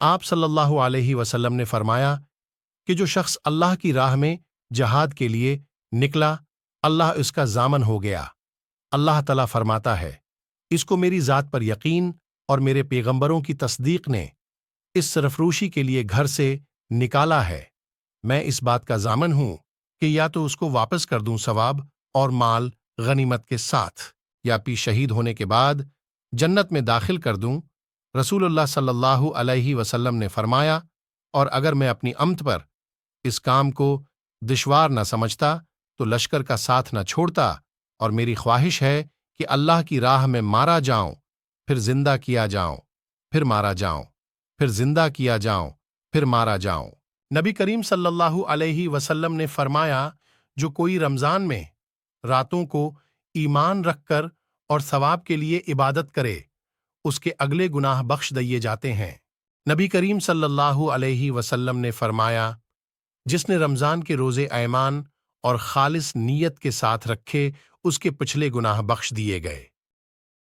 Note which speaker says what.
Speaker 1: آپ صلی اللہ علیہ وسلم نے فرمایا کہ جو شخص اللہ کی راہ میں جہاد کے لیے نکلا، اللہ اس کا ضامن ہو گیا۔ اللہ تعالیٰ فرماتا ہے، اس کو میری ذات پر یقین اور میرے پیغمبروں کی تصدیق نے اس سرفروشی کے لیے گھر سے نکالا ہے۔ میں اس بات کا ضامن ہوں کہ یا تو اس کو واپس کر دوں ثواب اور مال غنیمت کے ساتھ، یا پھر شہید ہونے کے بعد جنت میں داخل کر دوں۔ رسول اللہ صلی اللہ علیہ وسلم نے فرمایا، اور اگر میں اپنی امت پر اس کام کو دشوار نہ سمجھتا تو لشکر کا ساتھ نہ چھوڑتا، اور میری خواہش ہے کہ اللہ کی راہ میں مارا جاؤں، پھر زندہ کیا جاؤں، پھر مارا جاؤں، پھر زندہ کیا جاؤں، پھر مارا جاؤں۔ نبی کریم صلی اللہ علیہ وسلم نے فرمایا، جو کوئی رمضان میں راتوں کو ایمان رکھ کر اور ثواب کے لیے عبادت کرے، اس کے اگلے گناہ بخش دیے جاتے ہیں۔ نبی کریم صلی اللہ علیہ وسلم نے فرمایا، جس نے رمضان کے روزے ایمان اور خالص نیت کے ساتھ رکھے، اس کے پچھلے گناہ بخش دیے گئے۔